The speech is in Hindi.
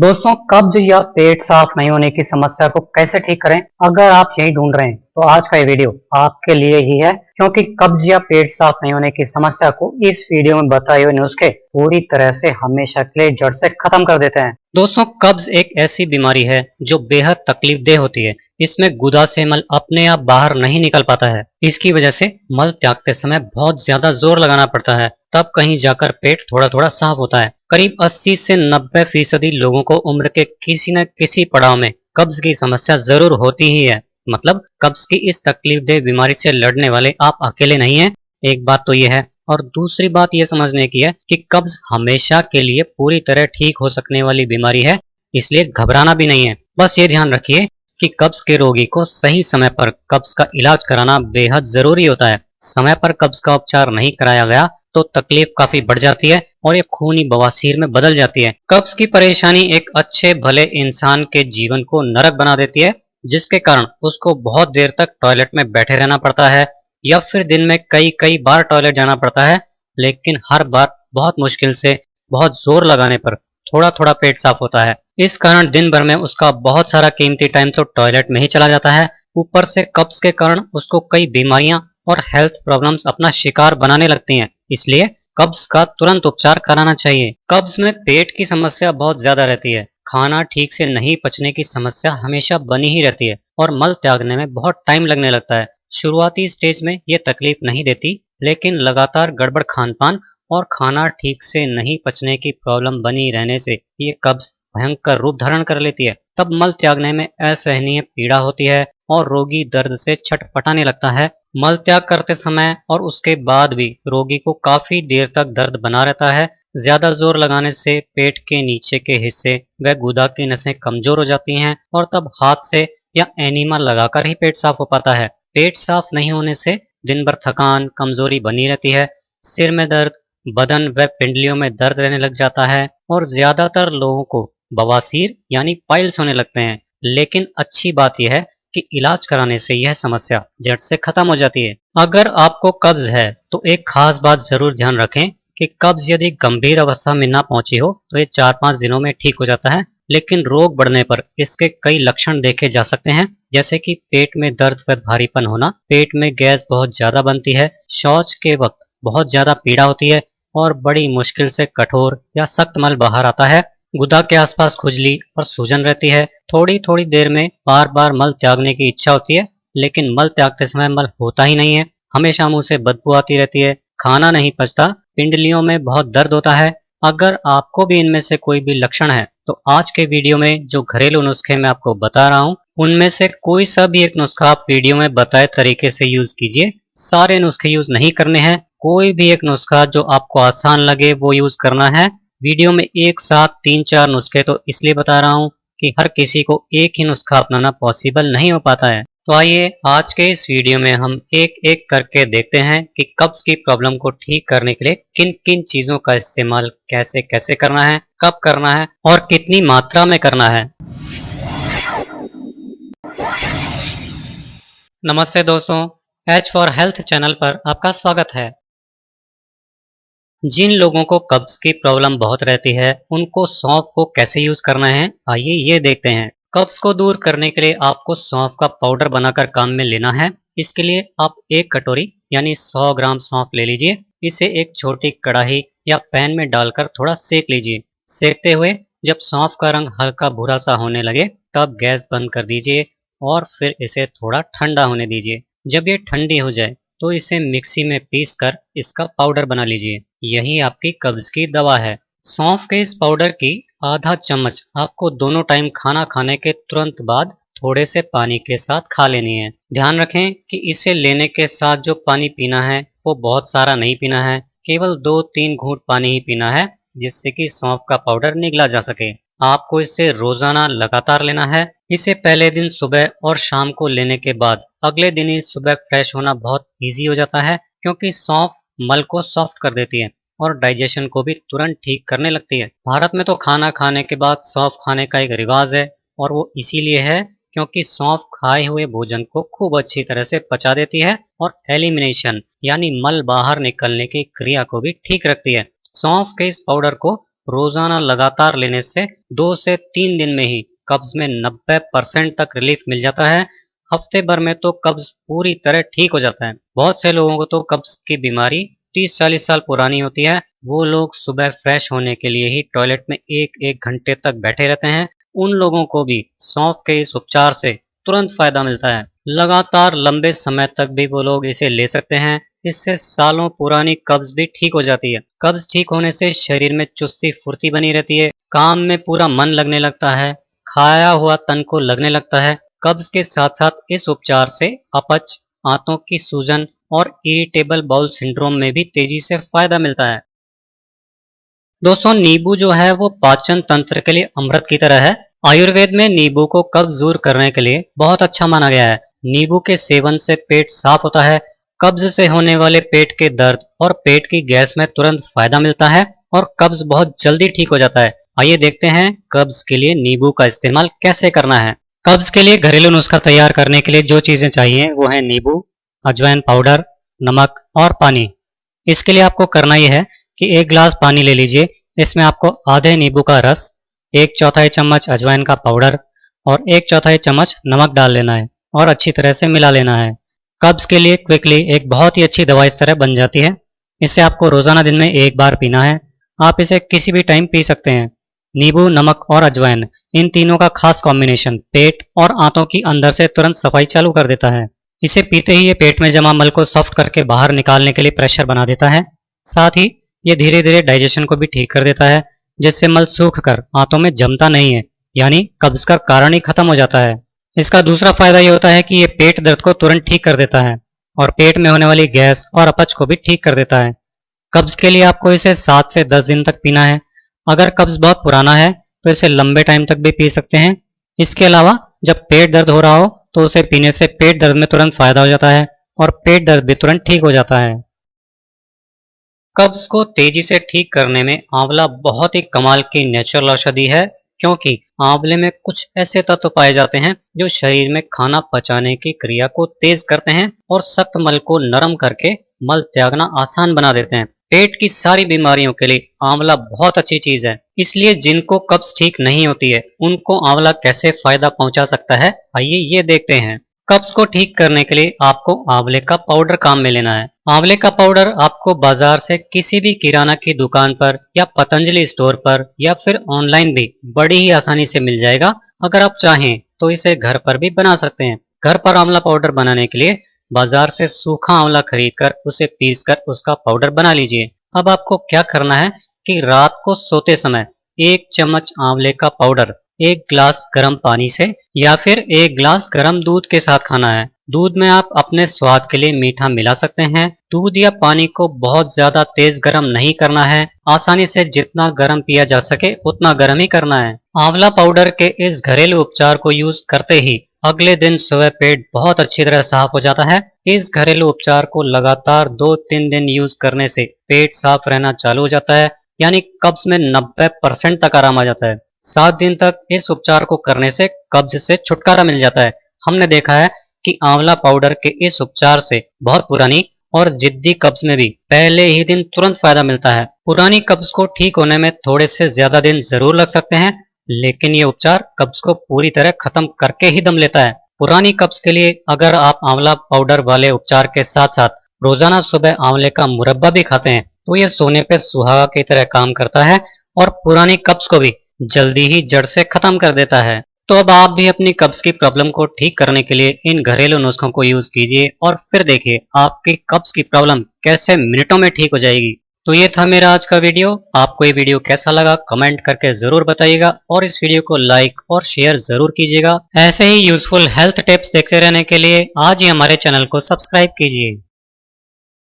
दोस्तों, कब्ज या पेट साफ नहीं होने की समस्या को कैसे ठीक करें? अगर आप यही ढूंढ रहे हैं तो आज का ये वीडियो आपके लिए ही है, क्योंकि कब्ज या पेट साफ नहीं होने की समस्या को इस वीडियो में बताए हुए नुस्खे पूरी तरह से हमेशा के लिए जड़ से खत्म कर देते हैं। दोस्तों, कब्ज एक ऐसी बीमारी है जो बेहद तकलीफदेह होती है। इसमें गुदा से मल अपने आप बाहर नहीं निकल पाता है। इसकी वजह से मल त्यागते समय बहुत ज्यादा जोर लगाना पड़ता है, तब कहीं जाकर पेट थोड़ा थोड़ा साफ होता है। करीब 80 से 90% लोगों को उम्र के किसी न किसी पड़ाव में कब्ज की समस्या जरूर होती ही है। मतलब कब्ज की इस तकलीफदेह बीमारी से लड़ने वाले आप अकेले नहीं हैं। एक बात तो यह है, और दूसरी बात यह समझने की है कि कब्ज हमेशा के लिए पूरी तरह ठीक हो सकने वाली बीमारी है, इसलिए घबराना भी नहीं है। बस ये ध्यान रखिए कि कब्ज के रोगी को सही समय पर कब्ज का इलाज कराना बेहद जरूरी होता है। समय पर कब्ज का उपचार नहीं कराया गया तो तकलीफ काफी बढ़ जाती है और ये खूनी बवासीर में बदल जाती है। कब्ज की परेशानी एक अच्छे भले इंसान के जीवन को नरक बना देती है, जिसके कारण उसको बहुत देर तक टॉयलेट में बैठे रहना पड़ता है या फिर दिन में कई कई बार टॉयलेट जाना पड़ता है, लेकिन हर बार बहुत मुश्किल से, बहुत जोर लगाने पर थोड़ा थोड़ा पेट साफ होता है। इस कारण दिन भर में उसका बहुत सारा कीमती टाइम तो टॉयलेट में ही चला जाता है। ऊपर से कब्ज के कारण उसको कई बीमारियां और हेल्थ प्रॉब्लम्स अपना शिकार बनाने लगती हैं। इसलिए कब्ज का तुरंत उपचार कराना चाहिए। कब्ज में पेट की समस्या बहुत ज्यादा रहती है। खाना ठीक से नहीं पचने की समस्या हमेशा बनी ही रहती है और मल त्यागने में बहुत टाइम लगने लगता है। शुरुआती स्टेज में ये तकलीफ नहीं देती, लेकिन लगातार गड़बड़ खान पान और खाना ठीक से नहीं पचने की प्रॉब्लम बनी रहने से ये कब्ज भयंकर रूप धारण कर लेती है। तब मल त्यागने में असहनीय पीड़ा होती है और रोगी दर्द से छटपटाने लगता है। मल त्याग करते समय और उसके बाद भी रोगी को काफी देर तक दर्द बना रहता है। ज्यादा जोर लगाने से पेट के नीचे के हिस्से व गुदा की नसें कमजोर हो जाती हैं और तब हाथ से या एनीमा लगाकर ही पेट साफ हो पाता है। पेट साफ नहीं होने से दिन भर थकान, कमजोरी बनी रहती है। सिर में दर्द, बदन व पिंडलियों में दर्द रहने लग जाता है और ज्यादातर लोगों को बवासीर यानी पाइल्स होने लगते हैं। लेकिन अच्छी बात यह है कि इलाज कराने से यह समस्या जड़ से खत्म हो जाती है। अगर आपको कब्ज है तो एक खास बात जरूर ध्यान रखें कि कब्ज यदि गंभीर अवस्था में ना पहुंची हो तो ये 4-5 दिनों में ठीक हो जाता है, लेकिन रोग बढ़ने पर इसके कई लक्षण देखे जा सकते हैं, जैसे कि पेट में दर्द व भारीपन होना, पेट में गैस बहुत ज्यादा बनती है, शौच के वक्त बहुत ज्यादा पीड़ा होती है और बड़ी मुश्किल से कठोर या सख्त मल बाहर आता है। गुदा के आसपास खुजली और सूजन रहती है। थोड़ी थोड़ी देर में बार बार मल त्यागने की इच्छा होती है, लेकिन मल त्यागते समय मल होता ही नहीं है। हमेशा मुंह से बदबू आती रहती है, खाना नहीं पचता, पिंडलियों में बहुत दर्द होता है। अगर आपको भी इनमें से कोई भी लक्षण है तो आज के वीडियो में जो घरेलू नुस्खे मैं आपको बता रहा हूँ उनमें से कोई सा भी एक नुस्खा आप वीडियो में बताए तरीके से यूज कीजिए। सारे नुस्खे यूज नहीं करने हैं, कोई भी एक नुस्खा जो आपको आसान लगे वो यूज करना है। वीडियो में एक साथ 3-4 नुस्खे तो इसलिए बता रहा हूँ कि हर किसी को एक ही नुस्खा अपनाना पॉसिबल नहीं हो पाता है। तो आइए आज के इस वीडियो में हम एक एक करके देखते हैं कि कब्ज की प्रॉब्लम को ठीक करने के लिए किन किन चीजों का इस्तेमाल कैसे कैसे करना है, कब करना है और कितनी मात्रा में करना है। नमस्ते दोस्तों, एच फॉर हेल्थ चैनल पर आपका स्वागत है। जिन लोगों को कब्ज की प्रॉब्लम बहुत रहती है उनको सौंफ को कैसे यूज करना है, आइए ये देखते हैं। कब्ज को दूर करने के लिए आपको सौंफ का पाउडर बनाकर काम में लेना है। इसके लिए आप एक कटोरी यानी 100 ग्राम सौंफ ले लीजिए। इसे एक छोटी कढ़ाई या पैन में डालकर थोड़ा सेक लीजिए। सेकते हुए जब सौंफ का रंग हल्का भूरा सा होने लगे तब गैस बंद कर दीजिए और फिर इसे थोड़ा ठंडा होने दीजिए। जब ये ठंडी हो जाए तो इसे मिक्सी में पीस कर इसका पाउडर बना लीजिए। यही आपकी कब्ज की दवा है। सौंफ के इस पाउडर की आधा चम्मच आपको दोनों टाइम खाना खाने के तुरंत बाद थोड़े से पानी के साथ खा लेनी है। ध्यान रखें कि इसे लेने के साथ जो पानी पीना है वो बहुत सारा नहीं पीना है, केवल 2-3 घूंट पानी ही पीना है, जिससे कि सौंफ का पाउडर निगला जा सके। आपको इसे रोजाना लगातार लेना है। इसे पहले दिन सुबह और शाम को लेने के बाद अगले दिन ही सुबह फ्रेश होना बहुत इजी हो जाता है, क्योंकि सौंफ मल को सॉफ्ट कर देती है और डाइजेशन को भी तुरंत ठीक करने लगती है। भारत में तो खाना खाने के बाद सौंफ खाने का एक रिवाज है और वो इसीलिए है क्योंकि सौंफ खाए हुए भोजन को खूब अच्छी तरह से पचा देती है और एलिमिनेशन यानी मल बाहर निकलने की क्रिया को भी ठीक रखती है। सौंफ के इस पाउडर को रोजाना लगातार लेने से 2 से 3 दिन में ही कब्ज में 90% तक रिलीफ मिल जाता है। हफ्ते भर में तो कब्ज पूरी तरह ठीक हो जाता है। बहुत से लोगों को तो कब्ज की बीमारी 30-40 साल पुरानी होती है। वो लोग सुबह फ्रेश होने के लिए ही टॉयलेट में 1-1 घंटे तक बैठे रहते हैं। उन लोगों को भी सौंफ के इस उपचार से तुरंत फायदा मिलता है। लगातार लंबे समय तक भी वो लोग इसे ले सकते हैं। इससे सालों पुरानी कब्ज भी ठीक हो जाती है। कब्ज ठीक होने से शरीर में चुस्ती फुर्ती बनी रहती है, काम में पूरा मन लगने लगता है, खाया हुआ तन को लगने लगता है। कब्ज के साथ साथ इस उपचार से अपच, आंतों की सूजन और इरिटेबल बाउल सिंड्रोम में भी तेजी से फायदा मिलता है। दोस्तों, नींबू जो है वो पाचन तंत्र के लिए अमृत की तरह है। आयुर्वेद में नींबू को कब्ज दूर करने के लिए बहुत अच्छा माना गया है। नींबू के सेवन से पेट साफ होता है। कब्ज से होने वाले पेट के दर्द और पेट की गैस में तुरंत फायदा मिलता है और कब्ज बहुत जल्दी ठीक हो जाता है। आइए देखते हैं कब्ज के लिए नींबू का इस्तेमाल कैसे करना है। कब्ज के लिए घरेलू नुस्खा तैयार करने के लिए जो चीजें चाहिए वो है नींबू, अजवाइन पाउडर, नमक और पानी। इसके लिए आपको करना यह है कि 1 गिलास पानी ले लीजिए। इसमें आपको आधे नींबू का रस, 1/4 चम्मच अजवाइन का पाउडर और 1/4 चम्मच नमक डाल लेना है और अच्छी तरह से मिला लेना है। कब्ज के लिए क्विकली एक बहुत ही अच्छी दवा इस तरह बन जाती है। इसे आपको रोजाना दिन में 1 बार पीना है। आप इसे किसी भी टाइम पी सकते हैं। नींबू, नमक और अजवाइन, इन तीनों का खास कॉम्बिनेशन पेट और आंतों की अंदर से तुरंत सफाई चालू कर देता है। इसे पीते ही ये पेट में जमा मल को सॉफ्ट करके बाहर निकालने के लिए प्रेशर बना देता है। साथ ही ये धीरे धीरे डाइजेशन को भी ठीक कर देता है, जिससे मल सूख कर आंतों में जमता नहीं है, यानी कब्ज का कारण ही खत्म हो जाता है। इसका दूसरा फायदा ये होता है कि ये पेट दर्द को तुरंत ठीक कर देता है और पेट में होने वाली गैस और अपच को भी ठीक कर देता है। कब्ज के लिए आपको इसे 7 से 10 दिन तक पीना है। अगर कब्ज बहुत पुराना है तो इसे लंबे टाइम तक भी पी सकते हैं। इसके अलावा जब पेट दर्द हो रहा हो तो उसे पीने से पेट दर्द में तुरंत फायदा हो जाता है और पेट दर्द भी तुरंत ठीक हो जाता है। कब्ज को तेजी से ठीक करने में आंवला बहुत ही कमाल की नेचुरल औषधि है, क्योंकि आंवले में कुछ ऐसे तत्व पाए जाते हैं जो शरीर में खाना पचाने की क्रिया को तेज करते हैं और सख्त मल को नरम करके मल त्यागना आसान बना देते हैं। पेट की सारी बीमारियों के लिए आंवला बहुत अच्छी चीज है। इसलिए जिनको कब्ज ठीक नहीं होती है उनको आंवला कैसे फायदा पहुंचा सकता है, आइए ये देखते हैं। कब्ज को ठीक करने के लिए आपको आंवले का पाउडर काम में लेना है। आंवले का पाउडर आपको बाजार से किसी भी किराना की दुकान पर या पतंजलि स्टोर पर या फिर ऑनलाइन भी बड़ी ही आसानी से मिल जाएगा। अगर आप चाहें तो इसे घर पर भी बना सकते हैं। घर पर आंवला पाउडर बनाने के लिए बाजार से सूखा आंवला खरीदकर उसे पीसकर उसका पाउडर बना लीजिए। अब आपको क्या करना है कि रात को सोते समय 1 चम्मच आंवले का पाउडर 1 गिलास गर्म पानी से या फिर 1 गिलास गर्म दूध के साथ खाना है। दूध में आप अपने स्वाद के लिए मीठा मिला सकते हैं। दूध या पानी को बहुत ज्यादा तेज गर्म नहीं करना है। आसानी से जितना गर्म पिया जा सके उतना गर्म ही करना है। आंवला पाउडर के इस घरेलू उपचार को यूज करते ही अगले दिन सुबह पेट बहुत अच्छी तरह साफ हो जाता है। इस घरेलू उपचार को लगातार 2-3 दिन यूज करने से पेट साफ रहना चालू हो जाता है, यानी कब्ज में 90% तक आराम आ जाता है। 7 दिन तक इस उपचार को करने से कब्ज से छुटकारा मिल जाता है। हमने देखा है कि आंवला पाउडर के इस उपचार से बहुत पुरानी और जिद्दी कब्ज में भी पहले ही दिन तुरंत फायदा मिलता है। पुरानी कब्ज को ठीक होने में थोड़े से ज्यादा दिन जरूर लग सकते हैं, लेकिन ये उपचार कब्ज को पूरी तरह खत्म करके ही दम लेता है। पुरानी कब्ज के लिए अगर आप आंवला पाउडर वाले उपचार के साथ साथ रोजाना सुबह आंवले का मुरब्बा भी खाते हैं तो ये सोने पे सुहागा की तरह काम करता है और पुरानी कब्ज को भी जल्दी ही जड़ से खत्म कर देता है। तो अब आप भी अपनी कब्ज की प्रॉब्लम को ठीक करने के लिए इन घरेलू नुस्खों को यूज कीजिए और फिर देखिए आपकी कब्ज की प्रॉब्लम कैसे मिनटों में ठीक हो जाएगी। तो ये था मेरा आज का वीडियो। आपको ये वीडियो कैसा लगा कमेंट करके जरूर बताइएगा और इस वीडियो को लाइक और शेयर जरूर कीजिएगा। ऐसे ही यूजफुल हेल्थ टिप्स देखते रहने के लिए आज ही हमारे चैनल को सब्सक्राइब कीजिए।